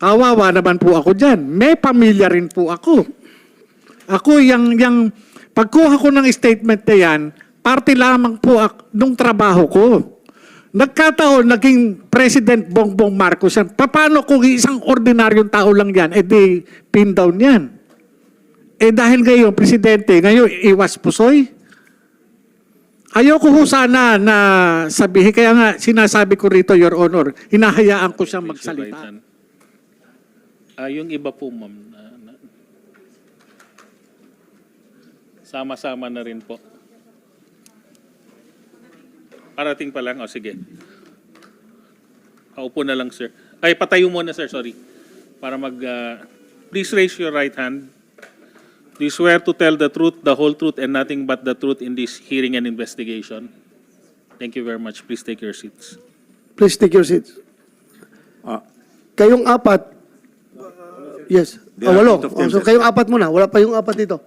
Kawawa naman po ako dyan. May pamilya rin po ako. Ako, yung pagkuha ko ng statement na yan, parte lamang po nung trabaho ko. Nagkataon, naging President Bongbong Marcos yan. Paano kung isang ordinaryong tao lang yan, di pin down yan? Dahil ngayon, Presidente, ngayon iwas pusoy? Ayoko ho sana na sabihin, kaya nga sinasabi ko rito, Your Honor, hinahayaan ko siyang magsalita. Yung iba po, ma'am, sama-sama na rin po. Parating pa lang. O, sige. Paupo na lang, sir. Ay, patayo muna, sir. Sorry. Para please raise your right hand. Do you swear to tell the truth, the whole truth, and nothing but the truth in this hearing and investigation? Thank you very much. Please take your seats. Please take your seats. Kayong apat, yes, walo. So kayong apat muna, wala pa yung apat dito.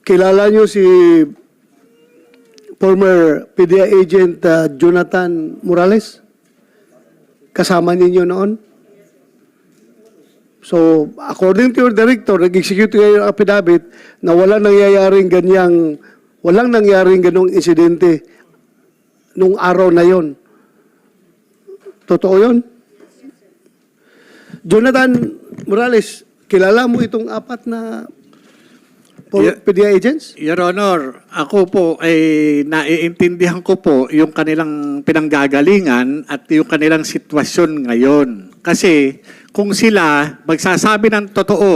Kilala nyo si former PDEA agent Jonathan Morales? Kasama ninyo noon? So, according to your director, nag-execute kayo ng affidavit na walang nangyaring ganong insidente nung araw na yon. Totoo yun? Jonathan Morales, kilala mo itong apat na PDEA agents? Your Honor, ako po ay naiintindihan ko po yung kanilang pinanggagalingan at yung kanilang sitwasyon ngayon. Kasi kung sila magsasabi ng totoo,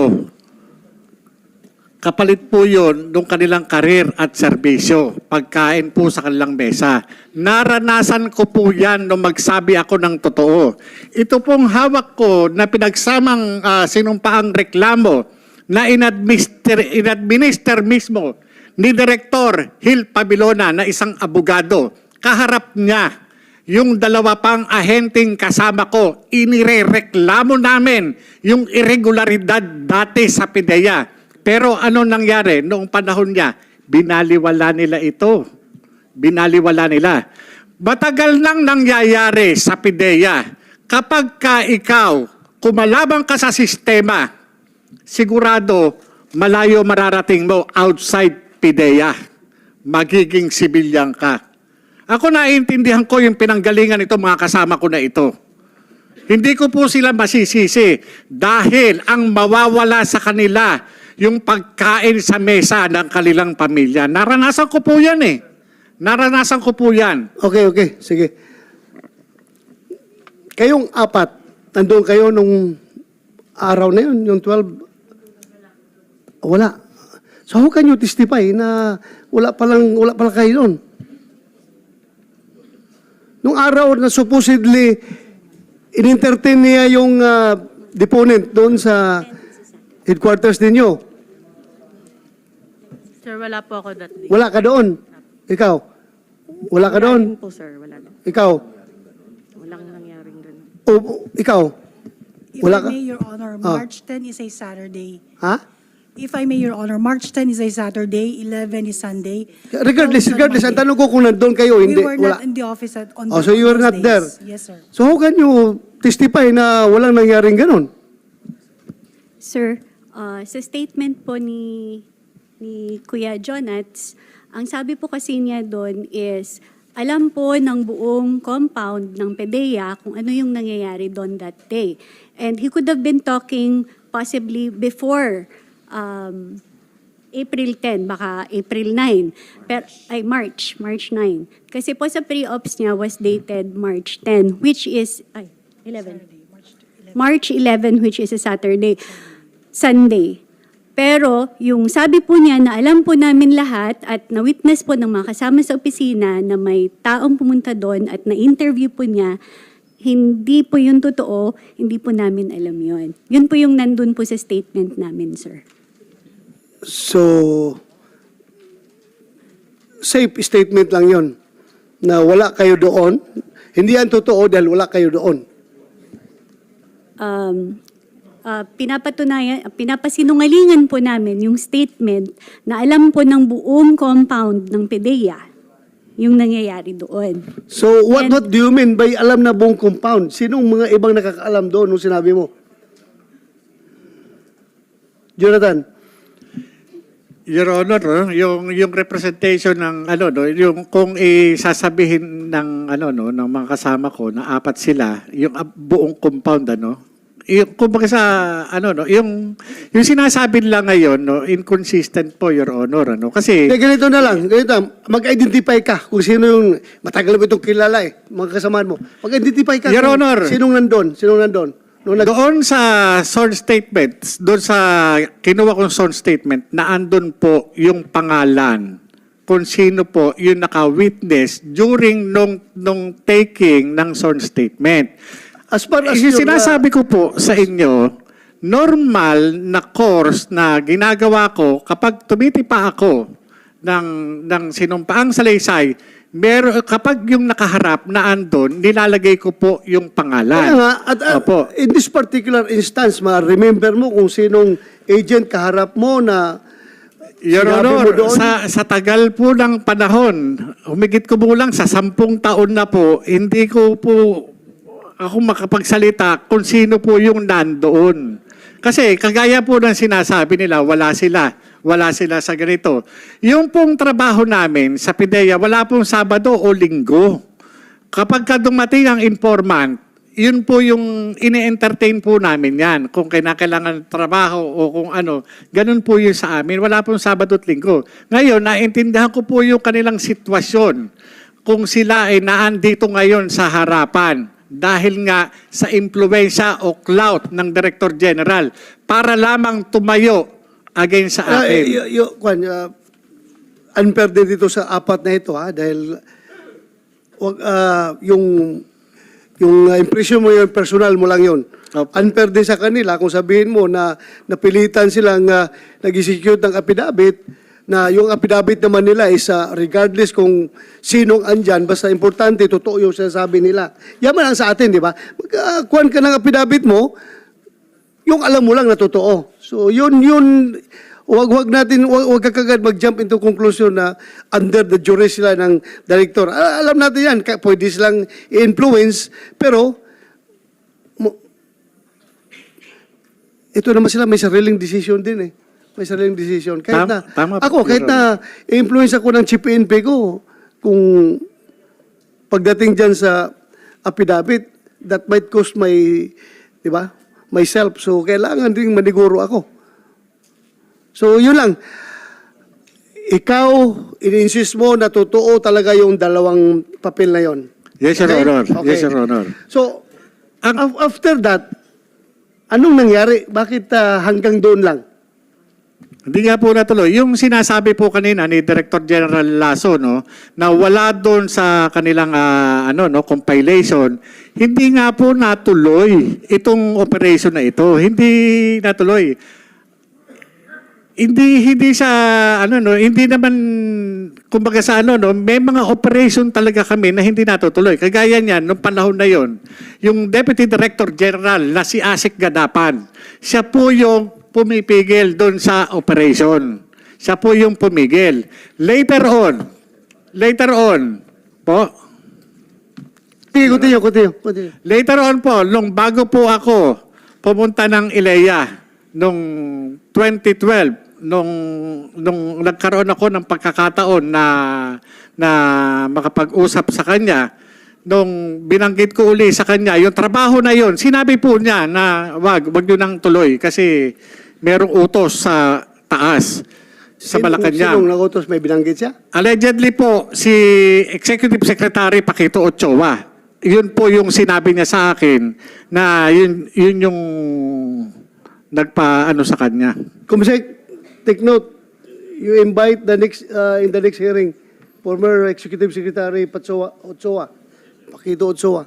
kapalit po yun ng kanilang karir at serbisyo, pagkain po sa kanilang mesa. Naranasan ko po yan nung magsabi ako ng totoo. Ito pong hawak ko na pinagsamang sinumpaang reklamo na inadminister mismo ni Director Hil Pabilona na isang abogado. Kaharap niya yung dalawa pang ahenteng kasama ko, inirereklamo namin yung irregularidad dati sa PDEA. Pero ano nangyari noong panahon niya? Binaliwala nila ito. Binaliwala nila. Matagal nang nangyayari sa PDEA. Kapag ka ikaw, kumalabang ka sa sistema, sigurado malayo mararating mo outside PDEA. Magiging sibilyan ka. Ako naiintindihan ko yung pinanggalingan ito mga kasama ko na ito. Hindi ko po sila masisisi dahil ang mawawala sa kanila yung pagkain sa mesa ng kanilang pamilya. Naranasan ko po yan eh. Naranasan ko po yan. Okay. Sige. Kayong apat, nandun kayo nung araw na yun, yung 12? Wala. So how can you testify na wala palang kayo doon? Nung araw na supposedly in-entertain niya yung deponent doon sa headquarters ninyo. Sir, wala po ako that day. Wala ka doon? Ikaw? Wala ka doon? Wala po, sir. Wala na. Ikaw? Walang nangyaring ganun. O, ikaw? If Wala I ka? may, Your Honor, March 10 is a Saturday. Ha? If I may, Your Honor, March 10 is a Saturday, 11 is Sunday. Regardless, 12 is ang Monday. tanong ko kung nandun kayo, We hindi, were wala. not in the office on Oh, so you were those not there? days. Yes, sir. So how can you testify na walang nangyaring ganun? Sir, sa statement po ni Kuya Jonats, ang sabi po kasi niya doon is, alam po ng buong compound ng PDEA kung ano yung nangyayari doon that day. And he could have been talking possibly before April 10, baka April 9, pero, ay March 9. Kasi po sa pre-ops niya was dated March 10, which is, 11. March 11, which is a Sunday. Pero yung sabi po niya na alam po namin lahat at na-witness po ng mga kasama sa opisina na may taong pumunta doon at na-interview po niya, hindi po yun totoo, hindi po namin alam yun. Yun po yung nandun po sa statement namin, sir. So, safe statement lang yon na wala kayo doon. Hindi yan totoo dahil wala kayo doon. Pinapasinungalingan po namin yung statement na alam po ng buong compound ng PDEA. yung nangyayari doon. So, what And- do you mean by alam na buong compound? Sinong mga ibang nakakaalam doon nung sinabi mo? Jonathan? Your Honor, no, yung representation ng ano no, yung kung isasabihin ng ano no ng mga kasama ko na apat sila, yung buong compound ano. Yung kumbaga sa ano no, yung sinasabi nila ngayon no, inconsistent po, Your Honor, ano. Kasi Ganito na lang, ganito, mag-identify ka kung sino yung, matagal mo itong kilala mga kasamaan mo. Mag-identify ka Your kung Honor. sinong nandun. Nung doon sa sworn statement, doon sa kinuha kong sworn statement, na andun po yung pangalan kung sino po yung naka-witness during nung taking ng sworn statement. as far as Yung your, sinasabi ko po sa inyo, normal na course na ginagawa ko kapag tumitipa ako ng sinumpaang salaysay, kapag yung nakaharap na andon, nilalagay ko po yung pangalan. Kaya nga, at, Opo. in this particular instance, ma-remember mo kung sinong agent kaharap mo na Your sinabi mo Honor, doon? sa tagal po ng panahon, humigit ko lang sa 10 taon na po, hindi ko po ako makapagsalita kung sino po yung nandoon. Kasi kagaya po ng sinasabi nila, wala sila sa ganito. Yung pong trabaho namin sa PIDEA, wala pong Sabado o Linggo. Kapag ka dumating ang informant, yun po yung ine-entertain po namin yan. Kung kailangan trabaho o kung ano, ganun po yun sa amin. Wala pong Sabado at Linggo. Ngayon, naintindihan ko po yung kanilang sitwasyon kung sila ay naandito ngayon sa harapan dahil nga sa impluensya o clout ng Director General para lamang tumayo against sa akin. Unfair din dito sa apat na ito, dahil yung impression mo, yung personal mo lang yun. Opo. Unfair din sa kanila kung sabihin mo na napilitan silang nag-execute ng affidavit, na yung affidavit naman nila is regardless kung sinong andyan, basta importante, totoo yung sinasabi nila. Yaman lang sa atin, di ba? Magkuhan ka ng affidavit mo, yung alam mo lang na totoo. So yun, wag ka kagad mag-jump into conclusion na under the jury sila ng director. Alam natin yan, pwede silang i-influence, pero ito naman sila, may sariling decision din eh. May sariling decision. Kahit na, Tama po, ako, kahit Your na i-influence ako ng Chief PNP ko, kung pagdating dyan sa affidavit, that might cost my, di ba, myself. So, kailangan din maniguro ako. So, yun lang. Ikaw, in-insist mo na totoo talaga yung dalawang papel na yon. Yes, Your Okay? Honor. Okay. Yes, Your Honor. So, after that, anong nangyari? Bakit hanggang doon lang? Hindi nga po natuloy. Yung sinasabi po kanina ni Director General Lasso, no, na wala doon sa kanilang compilation, hindi nga po natuloy itong operation na ito. Hindi natuloy. Hindi sa hindi naman kumbaga sa may mga operation talaga kami na hindi natutuloy. Kagaya niyan nung panahon na yon, yung Deputy Director General na si Asik Gadapan, siya po yung pumipigil doon sa operation. Siya po yung pumigil. Later on po, Continue. Later on po, bago po ako pumunta ng ILEA nung 2012, nung nagkaroon ako ng pagkakataon na makapag-usap sa kanya, nung binanggit ko uli sa kanya, yung trabaho na yon, sinabi po niya na wag nyo nang tuloy kasi merong utos sa taas, sa Malacanang. Sinong nagutos, may binanggit siya? Allegedly po, si Executive Secretary Paquito Ochoa, yun po yung sinabi niya sa akin na yun yung nagpa-ano sa kanya. Kumisek, take note, you invite the next, in the next hearing, former Executive Secretary Ochoa, Paquito Ochoa.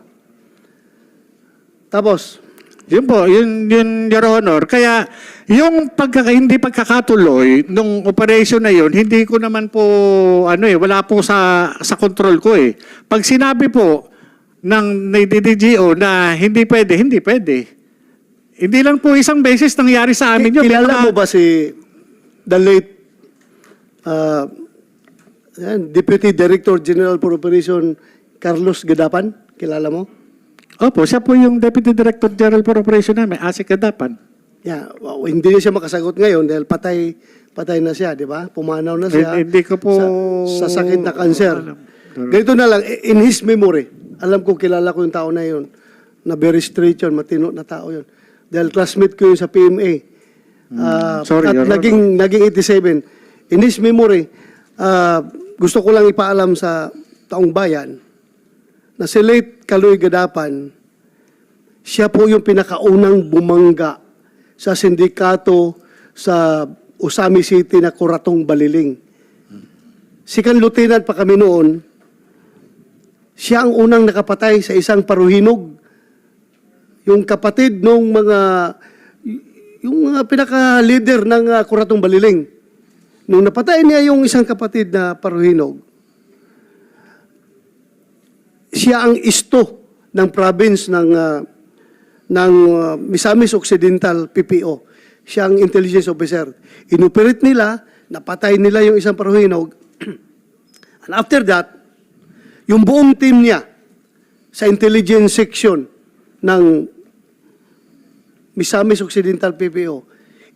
Tapos, Yun po, yun Your Honor. Kaya yung hindi pagkakatuloy nung operation na yun, hindi ko naman po wala po sa control ko eh. Pag sinabi po ng DDGO na hindi pwede, hindi pwede. Hindi lang po isang beses nangyari sa amin yun. kilala mo ba si the late Yan, Deputy Director General for Operation Carlos Gadapan, kilala mo? Opo, siya po yung Deputy Director General for Operation namin, Asik Kadapan. Yeah, hindi niya siya makasagot ngayon dahil patay na siya, di ba? Pumanaw na siya. Hindi ko po sa sakit na cancer. alam. Ganito na lang, in his memory, alam ko kilala ko yung tao na yun, na very straight yun, matino na tao yun. Dahil classmate ko yun sa PMA. Sorry, at Your Honor. naging 87. In his memory, gusto ko lang ipaalam sa taong bayan na si late Kaloy Gadapan, siya po yung pinakaunang bumangga sa sindikato sa Usami City na Kuratong Baliling. Second lieutenant pa kami noon, siya ang unang nakapatay sa isang paruhinog. Yung kapatid ng yung mga pinaka-leader ng Kuratong Baliling. Nung napatay niya yung isang kapatid na paruhinog, siya ang isto ng province ng Misamis Occidental PPO. Siya ang intelligence officer. Inoperate nila, napatay nila yung isang paruhinog. And after that, yung buong team niya sa intelligence section ng Misamis Occidental PPO,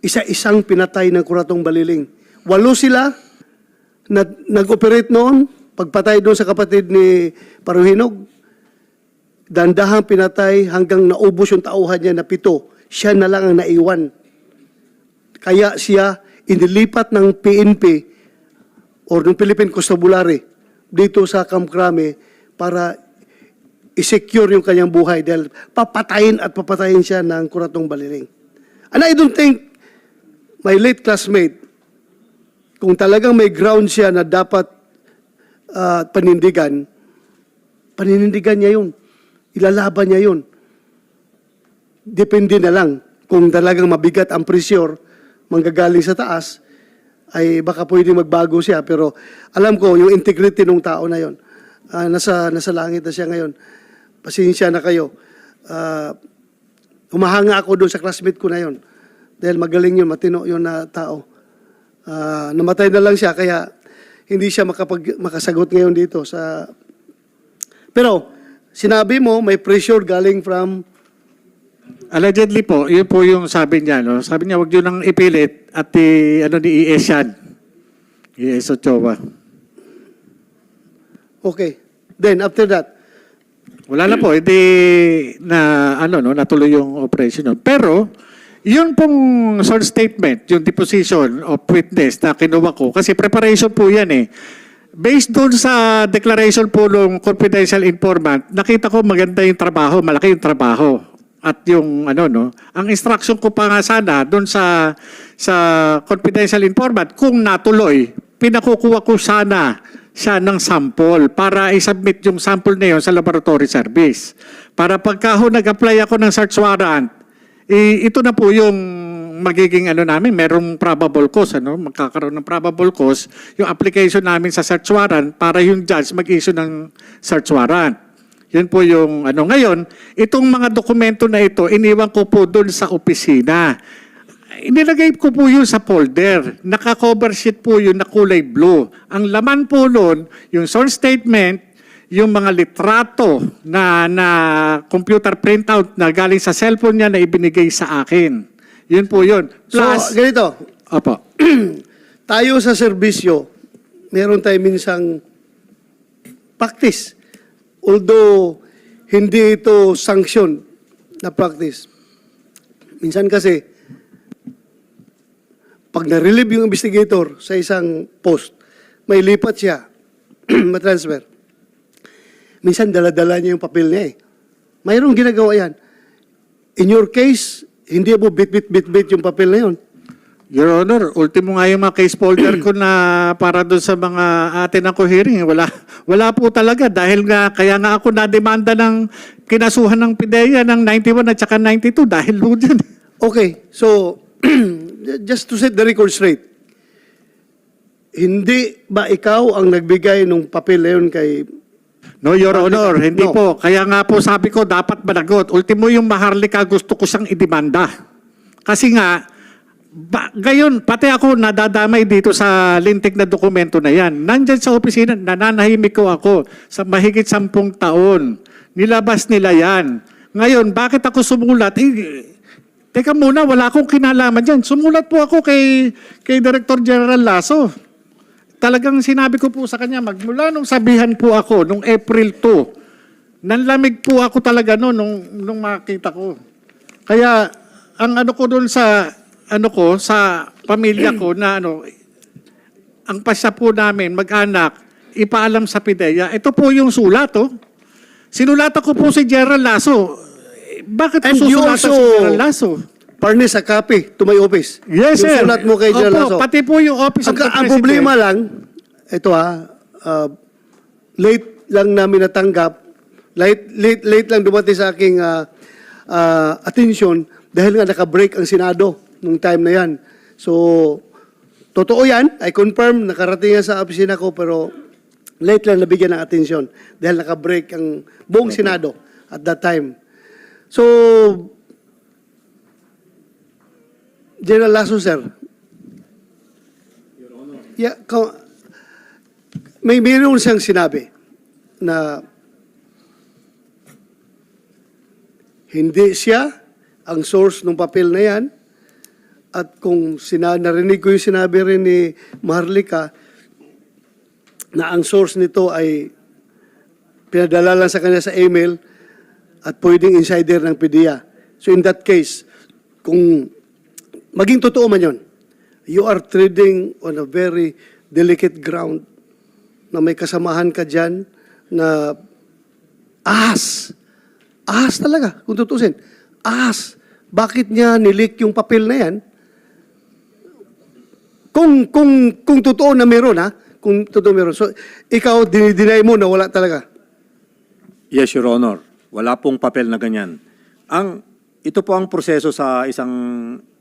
isa-isang pinatay ng Kuratong Baliling. 8 sila na nag-operate noon, pagpatay doon sa kapatid ni Paruhinog, dandahang pinatay hanggang naubos yung tauhan niya na 7. Siya na lang ang naiwan. Kaya siya inilipat ng PNP or ng Philippine Constabulary dito sa Camp Crame para i-secure yung kanyang buhay dahil papatayin siya ng Kuratong Baliling. And I don't think my late classmate, kung talagang may ground siya na dapat panindigan niya yun. Ilalaban niya yun. Depende na lang kung talagang mabigat ang pressure manggagaling sa taas, ay baka pwede magbago siya. Pero alam ko, yung integrity ng tao na yun, nasa langit na siya ngayon. Pasensya na kayo. Humahanga ako doon sa classmate ko na yun. Dahil magaling yun, matino yun na tao. Namatay na lang siya, kaya hindi siya makasagot ngayon dito. Pero, sinabi mo, may pressure galing from... Allegedly po, yun po yung sabi niya. No? Sabi niya, wag yun nang ipilit at ni IES yan. IES Ochoa. Okay. Then, after that, Wala na po, hindi na natuloy yung operation nun. Pero yun pong short statement, yung deposition of witness na kinuha ko, kasi preparation po yan eh. Based doon sa declaration po ng confidential informant, nakita ko maganda yung trabaho, malaki yung trabaho. At yung ang instruction ko pa nga sana doon sa confidential informant, kung natuloy, pinakukuha ko sana siya ng sample para i-submit yung sample na yun sa laboratory service. Para pagka nag-apply ako ng search warrant, ito na po yung magiging namin, merong probable cause, magkakaroon ng probable cause, yung application namin sa search warrant para yung judge mag-issue ng search warrant. Yun po yung Ngayon, itong mga dokumento na ito, iniwan ko po doon sa opisina. Inilagay ko po yun sa folder. Naka-cover sheet po yun na kulay blue. Ang laman po nun, yung source statement, yung mga litrato na computer printout na galing sa cellphone niya na ibinigay sa akin. Yun po yun. Plus, so, ganito. Opo. Tayo sa serbisyo, meron tayo minsang practice. Although, hindi ito sanction na practice. Minsan kasi, pag na-relieve yung investigator sa isang post, may lipat siya, matransfer. Minsan, dala-dala niya yung papel niya eh. Mayroong ginagawa yan. In your case, hindi mo bit-bit yung papel na yun. Your Honor, ultimo nga yung mga case folder ko na para doon sa mga atin ako hearing. Wala po talaga dahil kaya nga ako na-demanda ng kinasuhan ng PIDEA ng 91 at saka 92 dahil doon yan. Okay, so, just to set the record straight, hindi ba ikaw ang nagbigay ng papel na yun kay... No, Your Honor, hindi No. po. Kaya nga po sabi ko, dapat managot. Ultimo yung Maharlika, gusto ko siyang idemanda. Kasi nga, Gayon, pati ako nadadamay dito sa lintik na dokumento na yan. Nandyan sa opisina, nananahimik ko ako sa mahigit 10 taon. Nilabas nila yan. Ngayon, bakit ako sumulat? Teka muna, wala akong kinalaman dyan. Sumulat po ako kay Director General Lasso. Talagang sinabi ko po sa kanya, magmula nung sabihan po ako, nung April 2, nanlamig po ako talaga nung makita ko. Kaya, ang ano ko doon sa sa pamilya ko na ang pasya po namin, mag-anak, ipaalam sa PIDEA. Ito po yung sulat, oh. Sinulatan ko po si General Lasso. Bakit ko And you susulatan si also- General Lasso? Furnish a copy to my office. Yes, sir. Yung sulat mo kay General Opo, Lasso. pati po yung Office of the Ang President. problema lang, ito late lang namin natanggap, late lang dumating sa aking attention dahil nga naka-break ang Senado nung time na yan. So, totoo yan. I confirm, nakarating yan sa opisina ko, pero late lang nabigyan ng atensyon dahil naka-break ang buong Senado at that time. So, General Lasso, sir. Yeah, mayroon siyang sinabi na hindi siya ang source ng papel na yan. At kung narinig ko yung sinabi rin ni Maharlika na ang source nito ay pinadala lang sa kanya sa email at pwedeng insider ng PDEA. So in that case, kung maging totoo man yun, you are treading on a very delicate ground na may kasamahan ka dyan na ahas talaga, kung tutusin. Ahas. Bakit niya nilik yung papel na yan? Kung totoo na meron, ha? Kung totoo meron. So, ikaw, dinideny mo na wala talaga. Yes, Your Honor. Wala pong papel na ganyan. Ito po ang proseso sa isang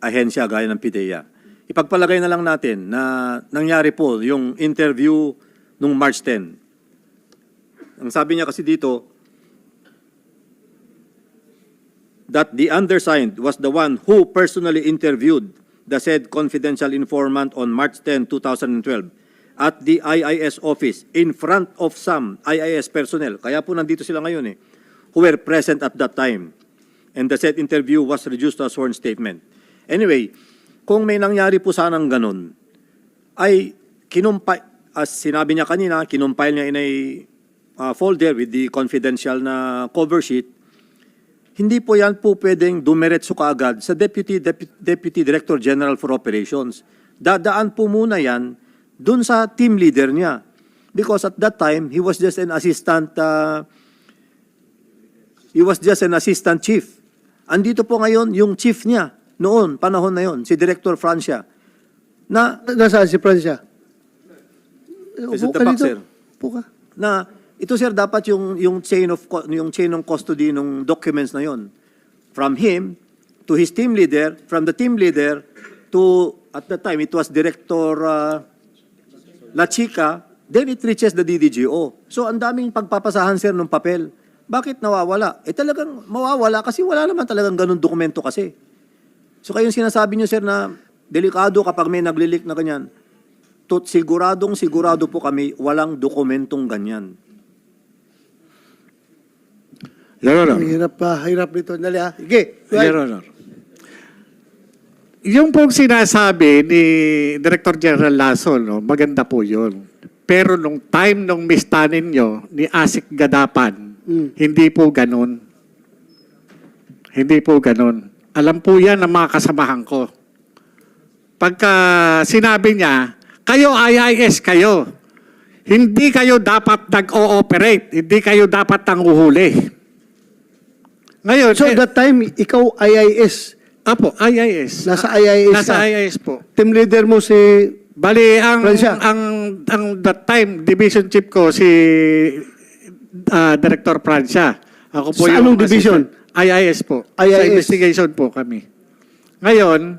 ahensya gaya ng PIDEA. Ipagpalagay na lang natin na nangyari po yung interview nung March 10. Ang sabi niya kasi dito, that the undersigned was the one who personally interviewed the said confidential informant on March 10, 2012 at the IIS office in front of some IIS personnel. Kaya po nandito sila ngayon who were present at that time. And the said interview was reduced to a sworn statement. Anyway, kung may nangyari po sanang ganun, ay as sinabi niya kanina, kinumpile niya in a folder with the confidential na cover sheet. Hindi po yan po pwedeng dumiretso kaagad sa Deputy Director General for Operations. Dadaan po muna yan dun sa team leader niya. Because at that time, he was just an assistant chief. Andito po ngayon yung chief niya noon, panahon na yon, si Director Francia. Nasaan si Francia? Is it the back, sir? Upo ka. Na ito sir dapat yung chain of custody ng documents na yon, from him to his team leader, from the team leader to, at that time it was Director La Chica, then it reaches the DDGO. So ang daming pagpapasahan sir ng papel. Bakit nawawala? Talagang mawawala kasi wala naman talagang ganun dokumento kasi. So kayong sinasabi niyo sir na delikado kapag may naglilik na ganyan. Sigurado po kami walang dokumentong ganyan. Your Honor. Hirap nito. Dali ha. Sige. Your Honor. Yung pong sinasabi ni Director General Lasso, maganda po yun. Pero nung time nung mistanin nyo ni Asik Gadapan, hindi po ganun. Hindi po ganun. Alam po yan ng mga kasamahan ko. Pagka sinabi niya, kayo IIS kayo. Hindi kayo dapat nag-ooperate. Hindi kayo dapat nanguhuli. Ngayon, So that time, ikaw IIS. Apo, IIS. Nasa IIS Nasa ka. IIS po. Team leader mo si... Bali, Francia. ang that time, division chief ko, si Director Francia. Ako po Sa yung anong division? IIS po. Sa IIS. investigation po kami. Ngayon,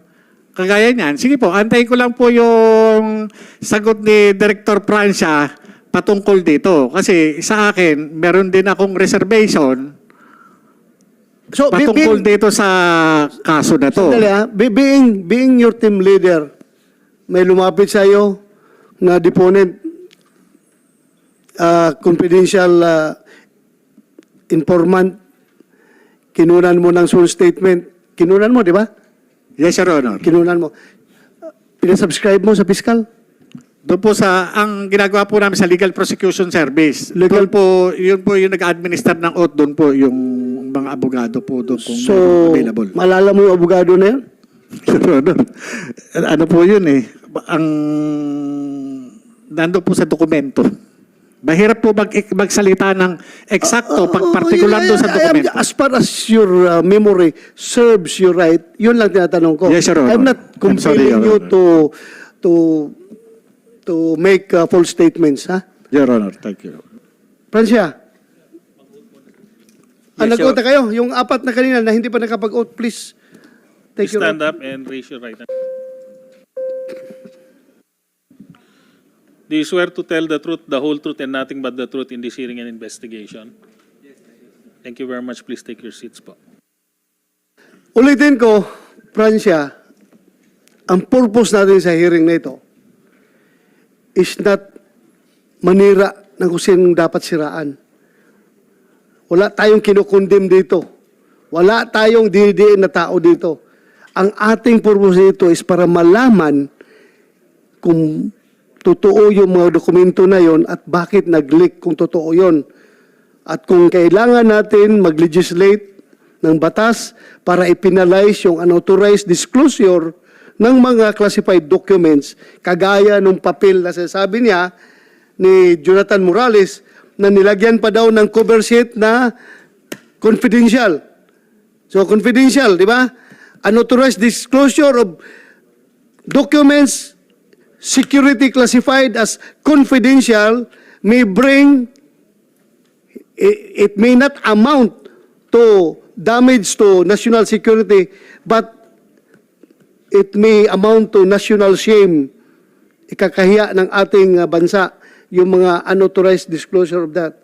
kagaya niyan, sige po, antayin ko lang po yung sagot ni Director Francia patungkol dito. Kasi sa akin, meron din akong reservation So, patungkol dito sa kaso na to. Sandali, being your team leader, may lumapit sa iyo na deponent, confidential informant, kinunan mo ng sworn statement. Kinunan mo, di ba? Yes, Your Honor. Kinunan mo. Pinasubscribe mo sa fiscal? Doon po ang ginagawa po namin sa Legal Prosecution Service. Legal- Yun po yung nag-administer ng oath, doon po yung mga abogado po doon kung So, available. malala mo yung abogado na yan? Your Honor, ano po yun eh, nandun po sa dokumento. Mahirap po magsalita ng eksakto pag partikular doon sa dokumento. As far as your memory serves you right, yun lang tinatanong ko. Yes, Your Honor. I'm not I'm sorry, compelling Your you to make false statements, ha? Your Honor, thank you. Francia, Yes, nag-oath na kayo. Yung apat na kanina na hindi pa nakapag-oath, please take your Stand oath. up and raise your right hand. Do you swear to tell the truth, the whole truth, and nothing but the truth in this hearing and investigation? Yes, I do. Thank you very much. Please take your seats po. Ulitin ko, Francia, ang purpose natin sa hearing na ito is not manira ng kung sinong dapat siraan. Wala tayong kinukondem dito. Wala tayong dinidiin na tao dito. Ang ating purpose dito is para malaman kung totoo yung mga dokumento na yon at bakit nag-leak kung totoo yon. At kung kailangan natin mag-legislate ng batas para ipinalize yung unauthorized disclosure ng mga classified documents, kagaya nung papel na sinasabi niya ni Jonathan Morales na nilagyan pa daw ng cover sheet na confidential. So, confidential, di ba? Unauthorized disclosure of documents security classified as confidential may bring, it may not amount to damage to national security, but it may amount to national shame. Ikakahiya ng ating bansa yung mga unauthorized disclosure of that.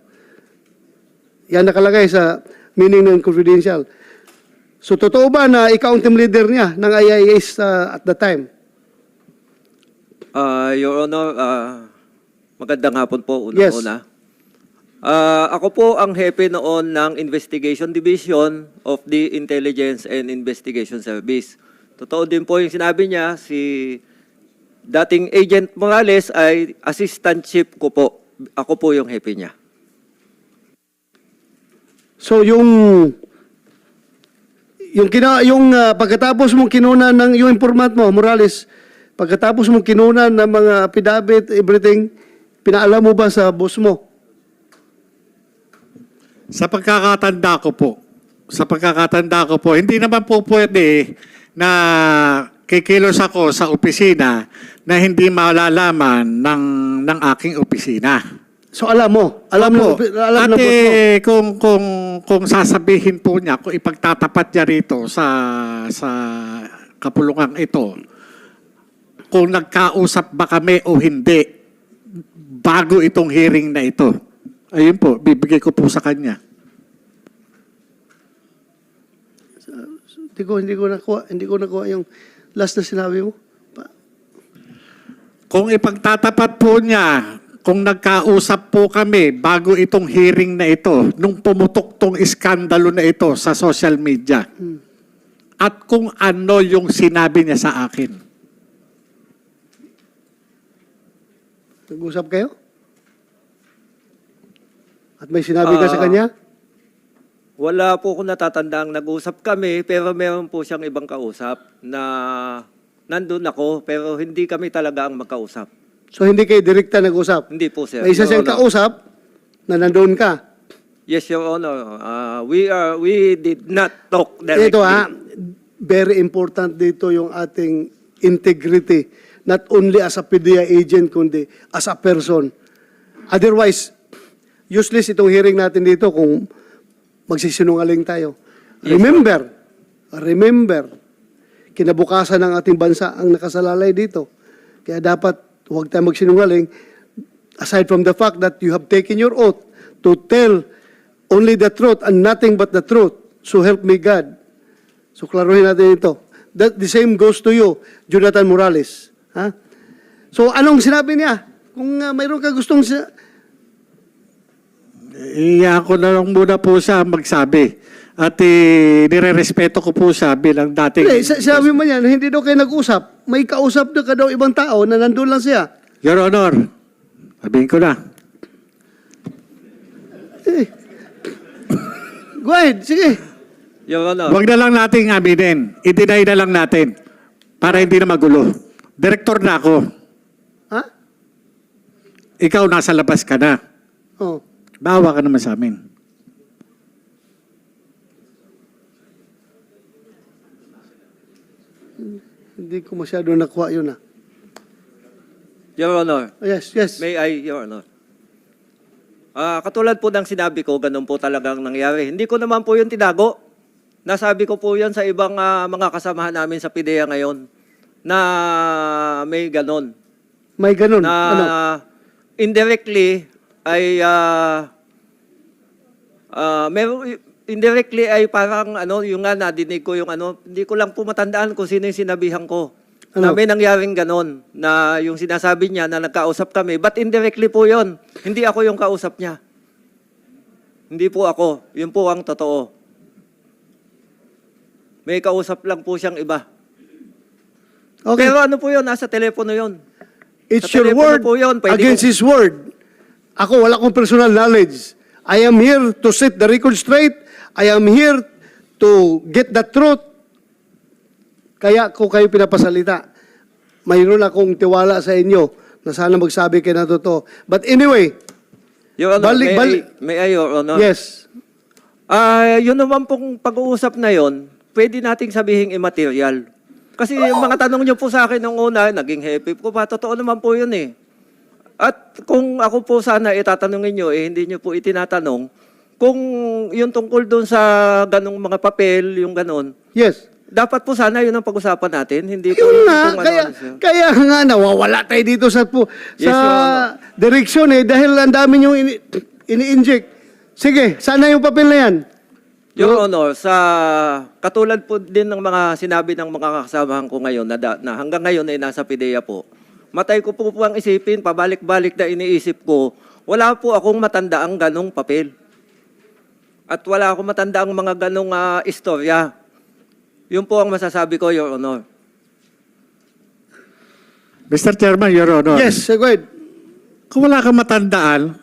Yan nakalagay sa meaning ng confidential. So, totoo ba na ikaw ang team leader niya ng IIS at the time? Your Honor, magandang hapon po Yes. una-una. Ako po ang hepe noon ng Investigation Division of the Intelligence and Investigation Service. Totoo din po yung sinabi niya, si dating Agent Morales ay assistant chief ko po. Ako po yung hepe niya. So yung pagkatapos mong kinunan ng yung informant mo, Morales, pagkatapos mong kinunan ng mga affidavit, everything, pinaalam mo ba sa boss mo? Sa pagkakatanda ko po, hindi naman po pwede na kikilos ako sa opisina na hindi malalaman ng aking opisina. So alam mo, alam Opo. ng At boss mo. kung sasabihin po niya, kung ipagtatapat niya rito sa kapulungan ito, kung nagkausap ba kami o hindi bago itong hearing na ito, ayun po, bibigay ko po sa kanya. Hindi ko nakuha yung last na sinabi mo. Kung ipagtatapat po niya, kung nagkausap po kami bago itong hearing na ito, nung pumutok tong iskandalo na ito sa social media, at kung ano yung sinabi niya sa akin. Nag-usap kayo? At may sinabi ka sa kanya? Wala po akong natatandang nag-usap kami, pero meron po siyang ibang kausap na nandun ako, pero hindi kami talaga ang magkausap. So hindi kayo direkta nag-usap? Hindi po, sir. May isa siyang Your Honor. kausap na nandoon ka. Yes, Your Honor. We did not talk directly. Ito very important dito yung ating integrity. Not only as a PDEA agent, kundi as a person. Otherwise, useless itong hearing natin dito kung magsisinungaling tayo. Yes, Remember, kinabukasan ng ating bansa ang nakasalalay dito. Kaya dapat huwag tayo magsinungaling. Aside from the fact that you have taken your oath to tell only the truth and nothing but the truth. So help me God. So klaruhin natin ito. That the same goes to you, Jonathan Morales. Ha? So anong sinabi niya? Kung mayroon ka gustong Iya ko na lang muna po siya magsabi. At nire-respeto ko po siya bilang dating... Hindi, sabi mo yan, hindi daw kayo nag-usap. May kausap na ka daw ibang tao na nandun lang siya. Your Honor, sabihin ko na. Go ahead, sige. Your Honor. Huwag na lang nating aminin. I-deny na lang natin para hindi na magulo. Direktor na ako. Ha? Ikaw nasa labas ka na. Oh. Bawa ka naman sa amin. Hindi ko masyado nakuha yun Your Honor. Yes, yes. May I, Your Honor? Katulad po ng sinabi ko, ganun po talagang nangyari. Hindi ko naman po yun tinago. Nasabi ko po yun sa ibang mga kasamahan namin sa PIDEA ngayon na may ganun. May ganun. Na Ano? indirectly ay indirectly ay parang yung nga nadinig ko yung hindi ko lang po matandaan kung sino yung sinabihan ko. Ano? Na may nangyaring ganon, na yung sinasabi niya na nagkausap kami, but indirectly po yon. Hindi ako yung kausap niya. Hindi po ako. Yun po ang totoo. May kausap lang po siyang iba. Okay. Pero ano po yun? Nasa telepono yun. It's Sa your telepono word po yun. Pwede against ko- his word. Ako, wala akong personal knowledge. I am here to set the record straight. I am here to get the truth. Kaya ko kayo pinapasalita. Mayroon akong tiwala sa inyo na sana magsabi kayo na totoo. But anyway, Your Honor, Balik- may I, Your Honor? yes. Yun naman pong pag-uusap na yon, pwede nating sabihin immaterial. Kasi yung mga tanong niyo po sa akin nung una, naging happy ko pa. Totoo naman po yun eh. At kung ako po sana itatanungin niyo, hindi niyo po itinatanong, kung yung tungkol doon sa ganong mga papel, yung ganon, Yes. dapat po sana yun ang pag-usapan natin. Hindi po Yun nga, kung kaya nga nawawala tayo dito sa Yes, Your Honor. direksyon dahil ang dami nyo ini-inject. Sige, sana yung papel na yan. Your Honor, sa katulad po din ng mga sinabi ng mga kasamahan ko ngayon na hanggang ngayon ay nasa PIDEA po, matay ko po ang isipin, pabalik-balik na iniisip ko, wala po akong matandaang ganong papel. At wala akong matandaang mga ganong istorya. Yun po ang masasabi ko, Your Honor. Mr. Chairman, Your Honor. Yes, go ahead. Kung wala kang matandaan,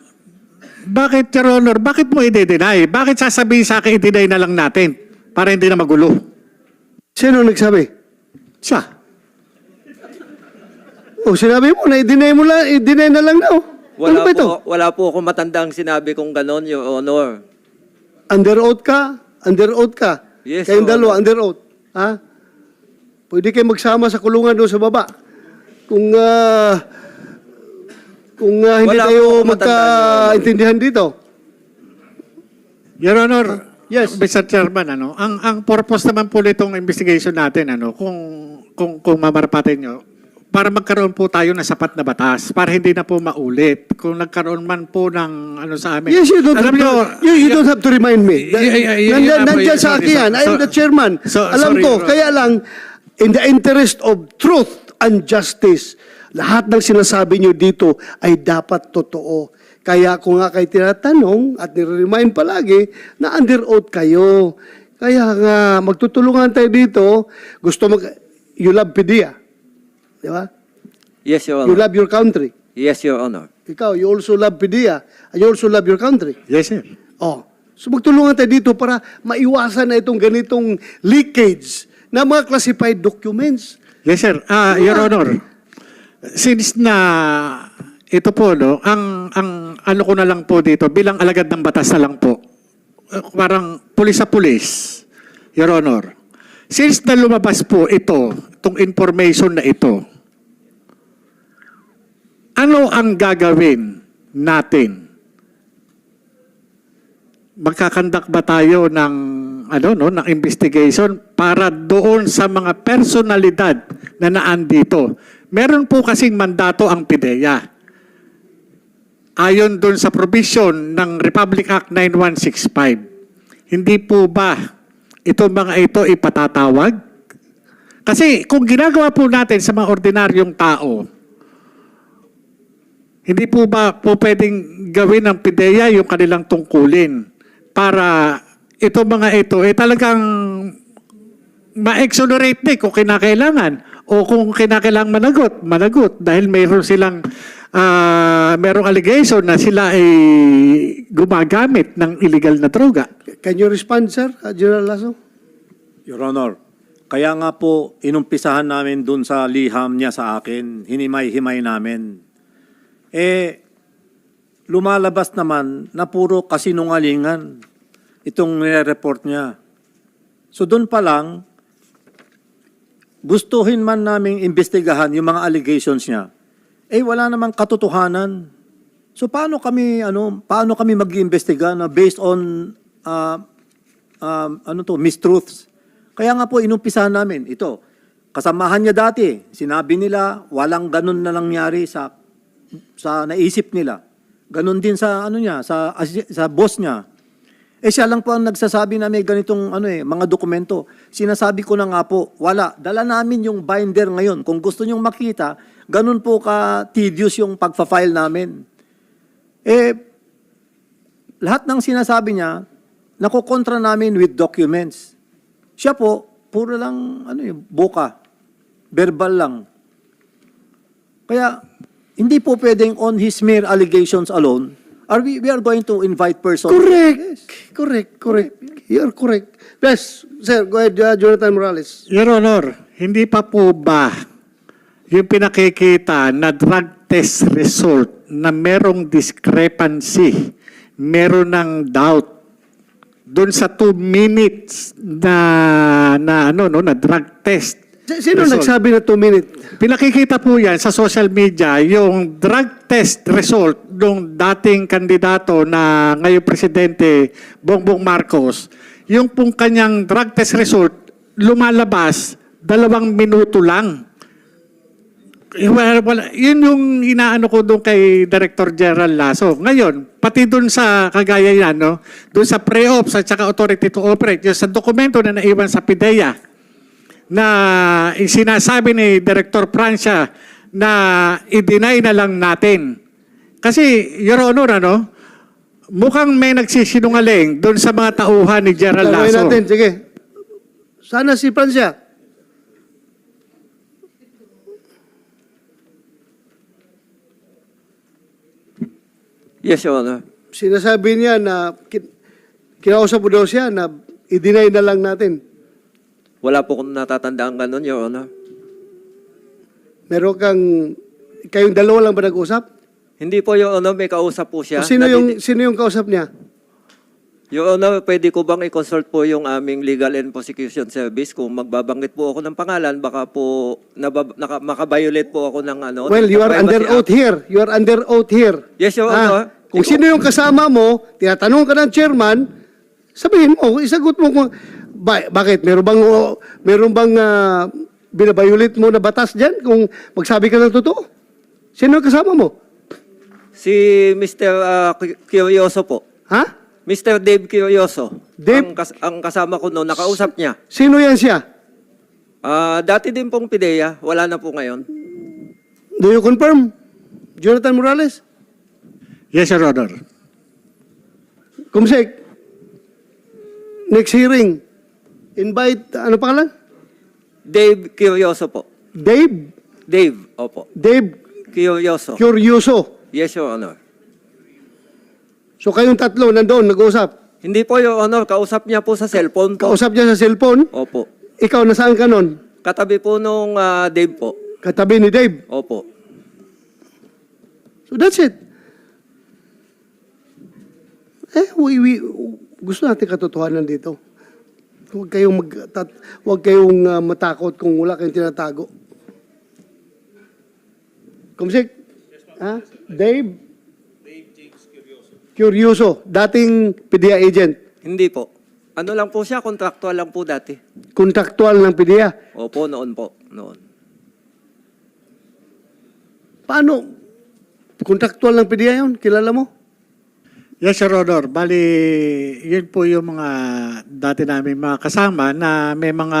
bakit, Your Honor, bakit mo i-deny? Bakit sasabihin sa akin, i-deny na lang natin para hindi na magulo? Sino nagsabi? Siya. Oh, sinabi mo na i-deny na lang daw. Ano ba ito? Wala po akong matandaang sinabi kung ganon, Your Honor. Under oath ka? Under oath ka? Yes, Kayong Your dalawa, Honor. under oath. Ha? Pwede kayo magsama sa kulungan doon sa baba. Kung hindi Wala tayo po akong matandaan, magkaintindihan dito. Your Honor, Yes. Mr. Chairman, ang purpose naman po nitong investigation natin, kung mamarapatin nyo, para magkaroon po tayo ng sapat na batas, para hindi na po maulit. Kung nagkaroon man po ng sa amin. Yes, you don't, Alam have, nyo, to, you don't have to remind me. Nandyan sa akin yan. I am the chairman. Alam sorry, ko, Your kaya lang, in the interest of truth and justice, lahat ng sinasabi nyo dito ay dapat totoo. Kaya ako nga kayo tinatanong at nire-remind palagi na under oath kayo. Kaya nga, magtutulungan tayo dito. You love PIDEA. Di ba? Yes, Your You Honor. love your country. Yes, Your Honor. Ikaw, you also love PIDEA. And you also love your country. yes, sir. Oh, so magtulungan tayo dito para maiwasan na itong ganitong leakage ng mga classified documents. Yes, sir. Your Honor, since na ito po, ang ano ko na lang po dito, bilang alagad ng batas na lang po, parang pulis sa pulis, Your Honor. Since na lumabas po itong information na ito, ano ang gagawin natin? Magkakandak ba tayo ng ng investigation para doon sa mga personalidad na naandito? Meron po kasing mandato ang PIDEA. Ayon doon sa provision ng Republic Act 9165. Hindi po ba ito mga ito ipatatawag? Kasi kung ginagawa po natin sa mga ordinaryong tao, hindi po ba po pwedeng gawin ng PIDEA yung kanilang tungkulin para ito mga ito talagang ma-exonerate kung kinakailangan o kung kinakailangan managot dahil mayroon silang mayroong allegation na sila ay gumagamit ng illegal na droga. Can you respond, sir, General Lasso? Your Honor, kaya nga po inumpisahan namin dun sa liham niya sa akin, hinimay-himay namin. Lumalabas naman na puro kasinungalingan itong nire-report niya. So doon pa lang, gustuhin man naming imbestigahan yung mga allegations niya, wala namang katotohanan. So paano kami mag-iimbestiga na based on mistruths? Kaya nga po inumpisahan namin ito. Kasamahan niya dati, sinabi nila walang ganun na nangyari sa naisip nila. Ganun din sa sa boss niya. Siya lang po ang nagsasabi na may ganitong mga dokumento. Sinasabi ko na nga po, wala. Dala namin yung binder ngayon. Kung gusto nyong makita, ganun po ka-tedious yung pagfa-file namin. Lahat ng sinasabi niya, nakokontra namin with documents. Siya po, puro lang, boka. Verbal lang. Kaya, hindi po pwedeng on his mere allegations alone, we are going to invite persons. Correct. You're correct. Yes, sir, go ahead, Jonathan Morales. Your Honor, hindi pa po ba yung pinakikita na drug test result na merong discrepancy, meron ng doubt doon sa 2 minutes na drug test? Sino result? nagsabi na 2 minutes? Pinakikita po yan sa social media, yung drug test result ng dating kandidato na ngayong presidente, Bongbong Marcos, yung pong kanyang drug test result, lumalabas 2 minuto lang. Yun yung inaano ko doon kay Director General Lasso. Ngayon, pati doon sa kagaya yan, doon sa pre-ops at saka authority to operate, yung sa dokumento na naiwan sa PIDEA, na sinasabi ni Director Francia na i-deny na lang natin. Kasi, Your Honor, mukhang may nagsisinungaling doon sa mga tauhan ni General Tanungin Lasso. natin, sige. Sana si Francia. Yes, Your Honor. Sinasabi niya na kinausap mo daw siya na i-deny na lang natin. Wala po kong natatandaan ganun, Your Honor. Meron kayong dalawa lang ba nag-usap? Hindi po, Your Honor, may kausap po siya. O sino yung kausap niya? Your Honor, pwede ko bang i-consult po yung aming Legal and Prosecution Service? Kung magbabanggit po ako ng pangalan, baka po makabiolate po ako ng Well, you are under oath here. You are under oath here. Yes, Your Honor. Kung sino yung kasama mo, tinatanong ka ng chairman, sabihin mo, isagot mo kung bakit? Meron bang binabiolate mo na batas dyan kung magsabi ka ng totoo? Sino yung kasama mo? Si Mr. Curioso po. Ha? Mr. Dave Curioso. Dave? Ang kasama ko noon, nakausap niya. Sino yan siya? Dati din pong PIDEA, wala na po ngayon. Do you confirm? Jonathan Morales? Yes, Your Honor. Kumsek, next hearing, invite, ano pangalan? Dave Curioso po. Dave? Dave, opo. Dave Curioso. Curioso. Yes, Your Honor. So kayong tatlo nandoon, nag-uusap. Hindi po, Your Honor. Kausap niya po sa cellphone po. Kausap niya sa cellphone. Opo. Ikaw, nasaan ka nun? Katabi po nung Dave po. Katabi ni Dave. Opo. So that's it. Gusto natin katotohanan dito. Huwag kayong matakot kung wala kayong tinatago. Kumsik? Dave? Dave James Curioso. Dating PIDEA agent. Hindi po. Ano lang po siya, contractual lang po dati. Kontraktual ng PIDEA. Opo, noon po. Noon. Paano? Kontraktual ng PIDEA yun? Kilala mo? Yes, Your Honor. Bali, yun po yung mga dati namin mga kasama na may mga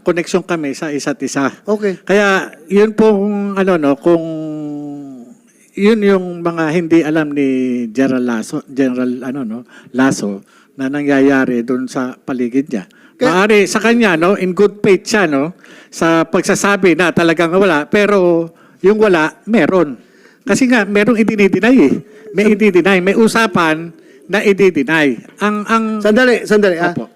koneksyon kami sa isa't isa. Okay. Kaya yun po kung yun yung mga hindi alam ni General Lasso na nangyayari doon sa paligid niya. Maaari sa kanya in good faith siya sa pagsasabi na talagang wala, pero yung wala meron. Kasi nga merong i-deny eh. May i-deny, may usapan na i-deny. Ang Sandali. Opo.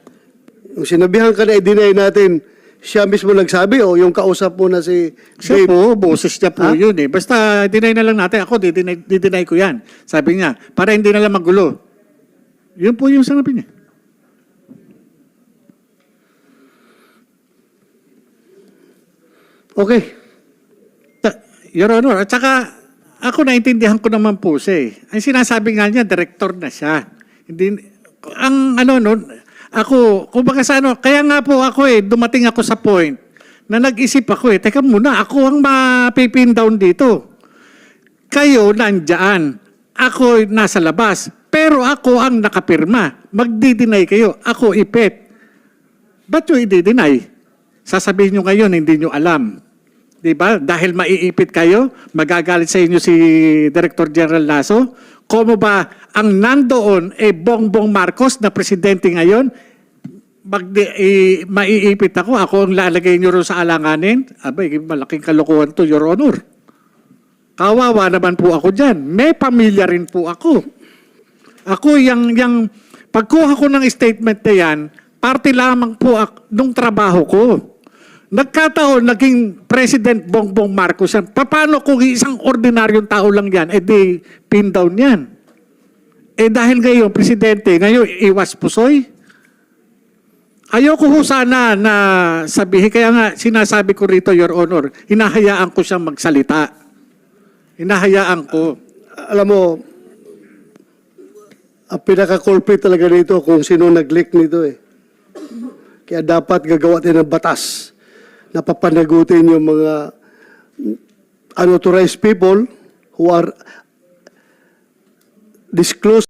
Yung sinabihan ka na i-deny natin, siya mismo nagsabi o yung kausap mo na si Siya Dave? po, boses niya po Ha? yun eh. Basta deny na lang natin. Ako, dideny ko yan. Sabi niya, para hindi na lang magulo. Yun po yung sinabi niya. Okay. Your Honor, at saka ako naintindihan ko naman po siya eh. Ang sinasabi nga niya, director na siya. Hindi, ako, kumbaga sa kaya nga po ako dumating ako sa point na nag-isip ako teka muna, ako ang mapipin down dito. Kayo nandyan, ako nasa labas, pero ako ang nakapirma. Magdi-deny kayo, ako ipet. Ba't yung i-deny? Sasabihin nyo ngayon, hindi nyo alam. Diba? Dahil maiipit kayo, magagalit sa inyo si Director General Lasso. Como ba ang nandoon Bongbong Marcos na presidente ngayon, maiipit ako ang lalagay nyo rin sa alanganin? Abay, malaking kalokohan to, Your Honor. Kawawa naman po ako dyan. May pamilya rin po ako. Ako, yung pagkuha ko ng statement na yan, parte lamang po nung trabaho ko. Nagkataon, naging President Bongbong Marcos yan. Paano kung isang ordinaryong tao lang yan, di pin down yan? Dahil ngayon, Presidente, ngayon iwas pusoy. Ayoko ho sana na sabihin, kaya nga sinasabi ko rito, Your Honor, hinahayaan ko siyang magsalita. Hinahayaan ko. Alam mo, ang pinaka-culprit talaga nito kung sino nag-leak nito eh. Kaya dapat gagawa tayo ng batas na papanagutin yung mga unauthorized people who are disclosed